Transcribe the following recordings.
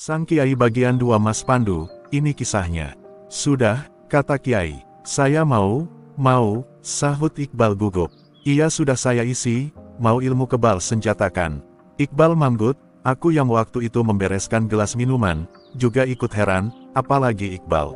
Sang Kiai bagian 2 Mas Pandu, ini kisahnya. Sudah, kata Kiai. Saya mau, sahut Iqbal gugup. Iya sudah saya isi, mau ilmu kebal senjatakan. Iqbal manggut, aku yang waktu itu membereskan gelas minuman, juga ikut heran, apalagi Iqbal.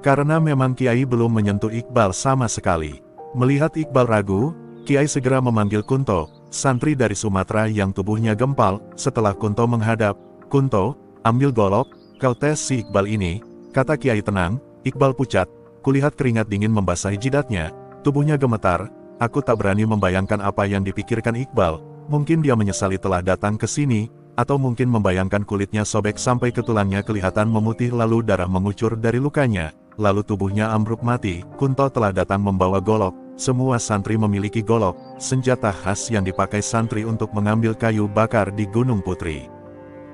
Karena memang Kiai belum menyentuh Iqbal sama sekali. Melihat Iqbal ragu, Kiai segera memanggil Kunto, santri dari Sumatera yang tubuhnya gempal. Setelah Kunto menghadap, Kunto, ambil golok, kau tes si Iqbal ini, kata Kiai tenang. Iqbal pucat, kulihat keringat dingin membasahi jidatnya, tubuhnya gemetar. Aku tak berani membayangkan apa yang dipikirkan Iqbal, mungkin dia menyesali telah datang ke sini, atau mungkin membayangkan kulitnya sobek sampai ke tulangnya kelihatan memutih lalu darah mengucur dari lukanya, lalu tubuhnya ambruk mati. Kunto telah datang membawa golok, semua santri memiliki golok, senjata khas yang dipakai santri untuk mengambil kayu bakar di Gunung Putri.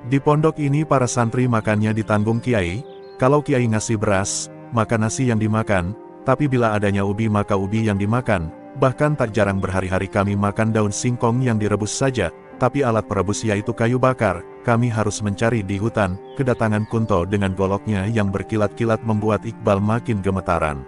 Di pondok ini para santri makannya ditanggung Kiai, kalau Kiai ngasih beras, maka nasi yang dimakan, tapi bila adanya ubi maka ubi yang dimakan. Bahkan tak jarang berhari-hari kami makan daun singkong yang direbus saja, tapi alat perebus yaitu kayu bakar, kami harus mencari di hutan. Kedatangan Kunto dengan goloknya yang berkilat-kilat membuat Iqbal makin gemetaran.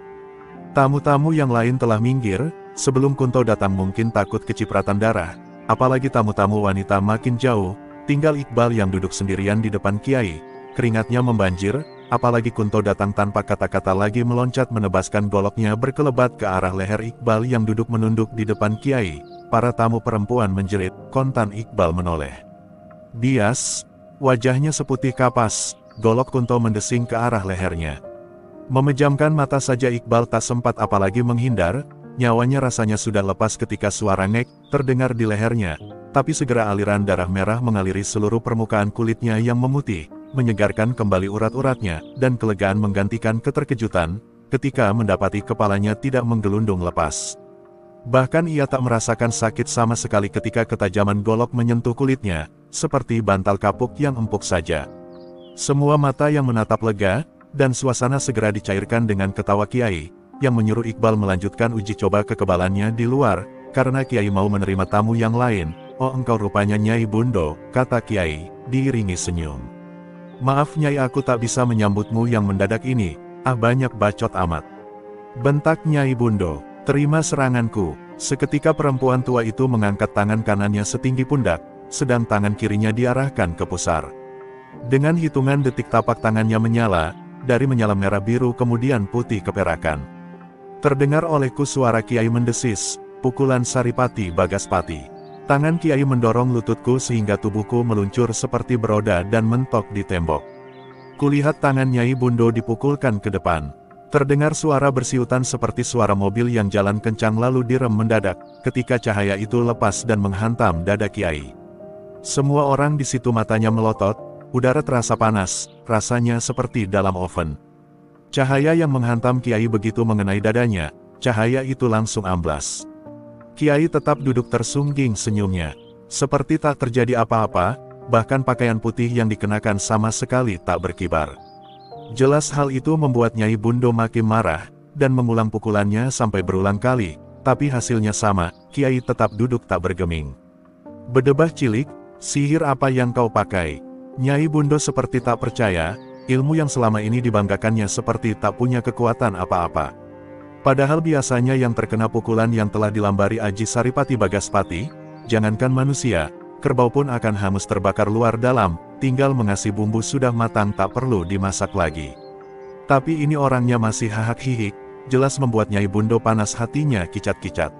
Tamu-tamu yang lain telah minggir, sebelum Kunto datang mungkin takut kecipratan darah, apalagi tamu-tamu wanita makin jauh, tinggal Iqbal yang duduk sendirian di depan Kiai, keringatnya membanjir. Apalagi Kunto datang tanpa kata-kata lagi meloncat menebaskan goloknya berkelebat ke arah leher Iqbal yang duduk menunduk di depan Kiai. Para tamu perempuan menjerit, kontan Iqbal menoleh. Bias, wajahnya seputih kapas, golok Kunto mendesing ke arah lehernya. Memejamkan mata saja Iqbal tak sempat apalagi menghindar, nyawanya rasanya sudah lepas ketika suara ngek terdengar di lehernya. Tapi segera aliran darah merah mengaliri seluruh permukaan kulitnya yang memutih, menyegarkan kembali urat-uratnya, dan kelegaan menggantikan keterkejutan, ketika mendapati kepalanya tidak menggelundung lepas. Bahkan ia tak merasakan sakit sama sekali ketika ketajaman golok menyentuh kulitnya, seperti bantal kapuk yang empuk saja. Semua mata yang menatap lega, dan suasana segera dicairkan dengan ketawa Kiai, yang menyuruh Iqbal melanjutkan uji coba kekebalannya di luar, karena Kiai mau menerima tamu yang lain. Oh engkau rupanya Nyai Bundo, kata Kiai, diiringi senyum. Maaf Nyai aku tak bisa menyambutmu yang mendadak ini, banyak bacot amat. Bentak Nyai Bundo, terima seranganku. Seketika perempuan tua itu mengangkat tangan kanannya setinggi pundak, sedang tangan kirinya diarahkan ke pusar. Dengan hitungan detik tapak tangannya menyala, dari menyala merah biru kemudian putih keperakan. Terdengar olehku suara Kiai mendesis, pukulan Saripati Bagaspati. Tangan Kiai mendorong lututku sehingga tubuhku meluncur seperti beroda dan mentok di tembok. Kulihat tangan Nyai Bundo dipukulkan ke depan. Terdengar suara bersiutan seperti suara mobil yang jalan kencang lalu direm mendadak, ketika cahaya itu lepas dan menghantam dada Kiai. Semua orang di situ matanya melotot, udara terasa panas, rasanya seperti dalam oven. Cahaya yang menghantam Kiai begitu mengenai dadanya, cahaya itu langsung amblas. Kiai tetap duduk tersungging senyumnya, seperti tak terjadi apa-apa, bahkan pakaian putih yang dikenakan sama sekali tak berkibar. Jelas hal itu membuat Nyai Bundo makin marah, dan mengulang pukulannya sampai berulang kali, tapi hasilnya sama, Kiai tetap duduk tak bergeming. Bedebah cilik, sihir apa yang kau pakai? Nyai Bundo seperti tak percaya, ilmu yang selama ini dibanggakannya seperti tak punya kekuatan apa-apa. Padahal biasanya yang terkena pukulan yang telah dilambari Aji Saripati Bagaspati, jangankan manusia, kerbau pun akan hangus terbakar luar dalam, tinggal mengasih bumbu sudah matang tak perlu dimasak lagi. Tapi ini orangnya masih hahak hihik, jelas membuat Nyai Bundo panas hatinya kicat-kicat.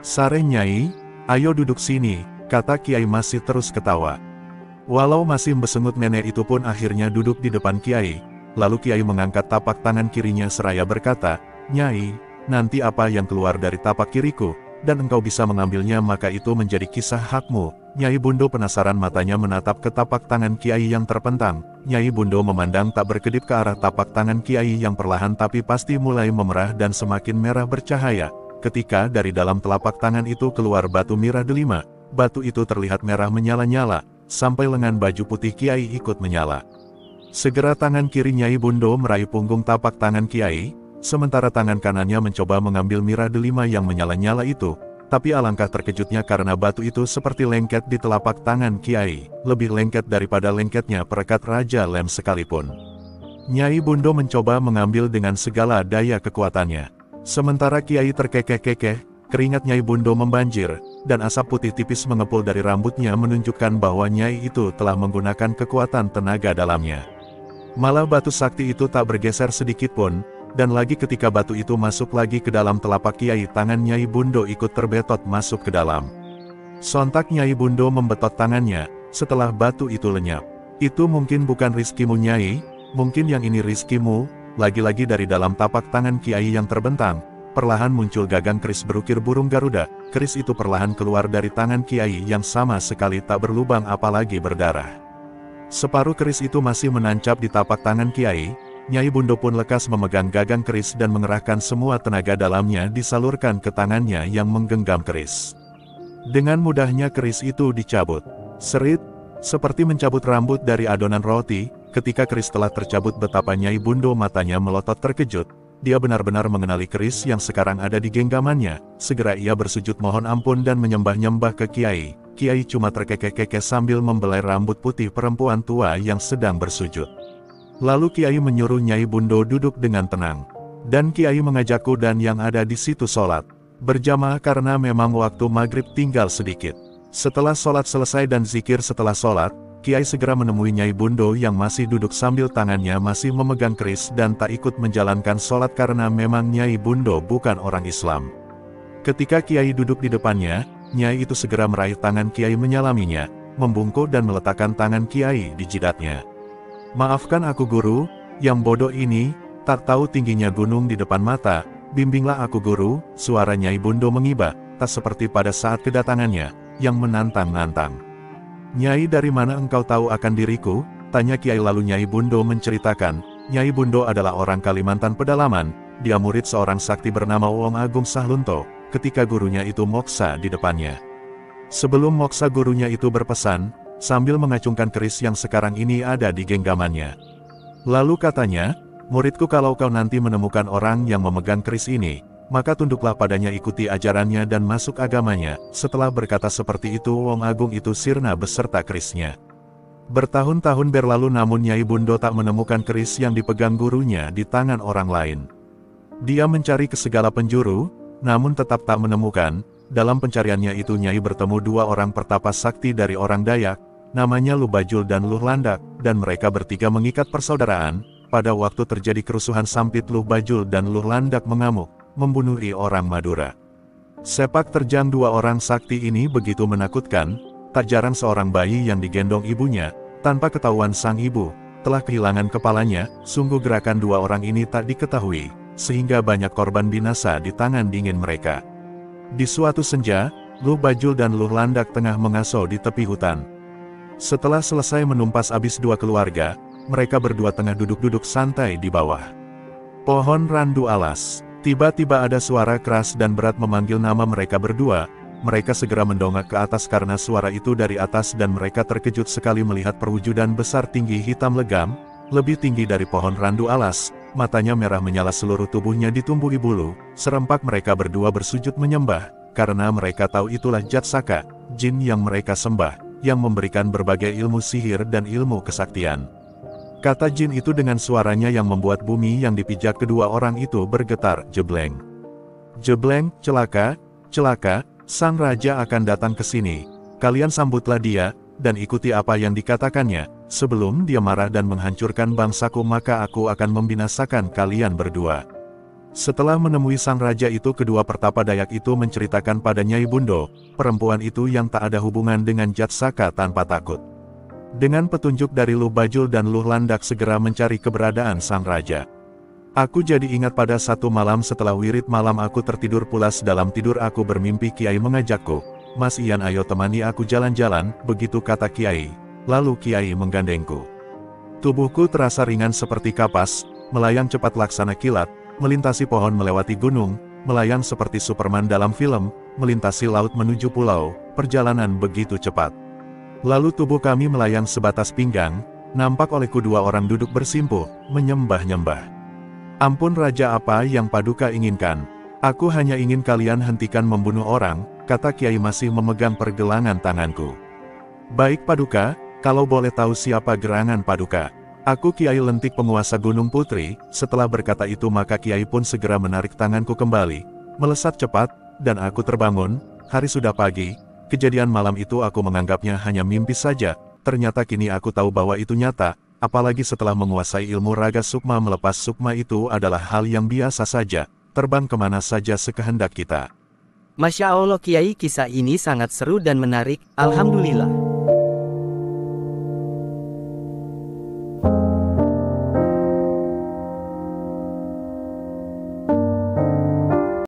Sare Nyai, ayo duduk sini, kata Kiai masih terus ketawa. Walau masih besengut nenek itu pun akhirnya duduk di depan Kiai, lalu Kiai mengangkat tapak tangan kirinya seraya berkata, Nyai, nanti apa yang keluar dari tapak kiriku, dan engkau bisa mengambilnya maka itu menjadi kisah hakmu. Nyai Bundo penasaran matanya menatap ke tapak tangan Kiai yang terpentang. Nyai Bundo memandang tak berkedip ke arah tapak tangan Kiai yang perlahan tapi pasti mulai memerah dan semakin merah bercahaya. Ketika dari dalam telapak tangan itu keluar batu mirah delima, batu itu terlihat merah menyala-nyala, sampai lengan baju putih Kiai ikut menyala. Segera tangan kiri Nyai Bundo meraih punggung tapak tangan Kiai, sementara tangan kanannya mencoba mengambil mirah delima yang menyala-nyala itu, Tapi alangkah terkejutnya karena batu itu seperti lengket di telapak tangan Kiai, lebih lengket daripada lengketnya perekat Raja Lem sekalipun. Nyai Bundo mencoba mengambil dengan segala daya kekuatannya. Sementara Kiai terkekeh-kekeh, keringat Nyai Bundo membanjir, dan asap putih tipis mengepul dari rambutnya menunjukkan bahwa Nyai itu telah menggunakan kekuatan tenaga dalamnya. Malah batu sakti itu tak bergeser sedikitpun, dan lagi ketika batu itu masuk lagi ke dalam telapak Kiai, tangan Nyai Bundo ikut terbetot masuk ke dalam. Sontak Nyai Bundo membetot tangannya, setelah batu itu lenyap. Itu mungkin bukan rizkimu Nyai, mungkin yang ini rizkimu. Lagi-lagi dari dalam tapak tangan Kiai yang terbentang, perlahan muncul gagang keris berukir burung Garuda. Keris itu perlahan keluar dari tangan Kiai yang sama sekali tak berlubang apalagi berdarah. Separuh keris itu masih menancap di tapak tangan Kiai. Nyai Bundo pun lekas memegang gagang keris dan mengerahkan semua tenaga dalamnya disalurkan ke tangannya yang menggenggam keris. Dengan mudahnya keris itu dicabut. Serit, seperti mencabut rambut dari adonan roti. Ketika keris telah tercabut, betapa Nyai Bundo matanya melotot terkejut. Dia benar-benar mengenali keris yang sekarang ada di genggamannya. Segera ia bersujud mohon ampun dan menyembah-nyembah ke Kiai. Kiai cuma terkekeh-kekeh sambil membelai rambut putih perempuan tua yang sedang bersujud. Lalu Kiai menyuruh Nyai Bundo duduk dengan tenang. Dan Kiai mengajakku dan yang ada di situ sholat berjamaah karena memang waktu maghrib tinggal sedikit. Setelah sholat selesai dan zikir setelah sholat, Kiai segera menemui Nyai Bundo yang masih duduk sambil tangannya masih memegang keris dan tak ikut menjalankan sholat karena memang Nyai Bundo bukan orang Islam. Ketika Kiai duduk di depannya, Nyai itu segera meraih tangan Kiai menyalaminya, membungkuk dan meletakkan tangan Kiai di jidatnya. Maafkan aku guru, yang bodoh ini, tak tahu tingginya gunung di depan mata, bimbinglah aku guru. Suara Nyai Bundo mengiba, tak seperti pada saat kedatangannya, yang menantang-nantang. Nyai, dari mana engkau tahu akan diriku? Tanya Kiai. Lalu Nyai Bundo menceritakan. Nyai Bundo adalah orang Kalimantan pedalaman, dia murid seorang sakti bernama Wong Agung Sahlunto, ketika gurunya itu moksa di depannya. Sebelum moksa, gurunya itu berpesan, sambil mengacungkan keris yang sekarang ini ada di genggamannya. Lalu katanya, muridku, kalau kau nanti menemukan orang yang memegang keris ini, maka tunduklah padanya, ikuti ajarannya dan masuk agamanya. Setelah berkata seperti itu, Wong Agung itu sirna beserta kerisnya. Bertahun-tahun berlalu namun Nyai Bundo tak menemukan keris yang dipegang gurunya di tangan orang lain. Dia mencari ke segala penjuru, namun tetap tak menemukan. Dalam pencariannya itu Nyai bertemu dua orang pertapa sakti dari orang Dayak, namanya Lu Bajul dan Luh Landak, dan mereka bertiga mengikat persaudaraan. Pada waktu terjadi kerusuhan sampit, Luh Bajul dan Luh Landak mengamuk, membunuh orang Madura. Sepak terjang dua orang sakti ini begitu menakutkan, tak jarang seorang bayi yang digendong ibunya, tanpa ketahuan sang ibu, telah kehilangan kepalanya. Sungguh gerakan dua orang ini tak diketahui, sehingga banyak korban binasa di tangan dingin mereka. Di suatu senja, Luh Bajul dan Luh Landak tengah mengaso di tepi hutan. Setelah selesai menumpas habis dua keluarga, mereka berdua tengah duduk-duduk santai di bawah pohon randu alas. Tiba-tiba ada suara keras dan berat memanggil nama mereka berdua. Mereka segera mendongak ke atas karena suara itu dari atas dan mereka terkejut sekali melihat perwujudan besar tinggi hitam legam, lebih tinggi dari pohon randu alas. Matanya merah menyala, seluruh tubuhnya ditumbuhi bulu. Serempak mereka berdua bersujud menyembah, karena mereka tahu itulah Jatsaka, jin yang mereka sembah, yang memberikan berbagai ilmu sihir dan ilmu kesaktian. Kata jin itu dengan suaranya yang membuat bumi yang dipijak kedua orang itu bergetar. Jebleng. Jebleng, celaka, celaka, sang raja akan datang ke sini. Kalian sambutlah dia, dan ikuti apa yang dikatakannya. Sebelum dia marah dan menghancurkan bangsaku, maka aku akan membinasakan kalian berdua. Setelah menemui sang raja itu, kedua pertapa Dayak itu menceritakan pada Nyai Bundo, perempuan itu yang tak ada hubungan dengan Jatsaka tanpa takut. Dengan petunjuk dari Luh Bajul dan Luh Landak segera mencari keberadaan sang raja. Aku jadi ingat pada satu malam setelah wirid malam aku tertidur pulas. Dalam tidur aku bermimpi Kiai mengajakku, "Mas Ian, ayo temani aku jalan-jalan," begitu kata Kiai. Lalu Kiai menggandengku. Tubuhku terasa ringan seperti kapas, melayang cepat laksana kilat, melintasi pohon melewati gunung, melayang seperti Superman dalam film, melintasi laut menuju pulau. Perjalanan begitu cepat. Lalu tubuh kami melayang sebatas pinggang, nampak olehku dua orang duduk bersimpuh, menyembah-nyembah. "Ampun Raja, apa yang Paduka inginkan? Aku hanya ingin kalian hentikan membunuh orang, kata Kiai masih memegang pergelangan tanganku. Baik Paduka, kalau boleh tahu siapa gerangan Paduka? Aku Kiai Lentik penguasa Gunung Putri. Setelah berkata itu maka Kiai pun segera menarik tanganku kembali, melesat cepat, dan aku terbangun. Hari sudah pagi, kejadian malam itu aku menganggapnya hanya mimpi saja, ternyata kini aku tahu bahwa itu nyata. Apalagi setelah menguasai ilmu raga sukma, melepas sukma itu adalah hal yang biasa saja, terbang kemana saja sekehendak kita. Masya Allah Kiai, kisah ini sangat seru dan menarik, alhamdulillah.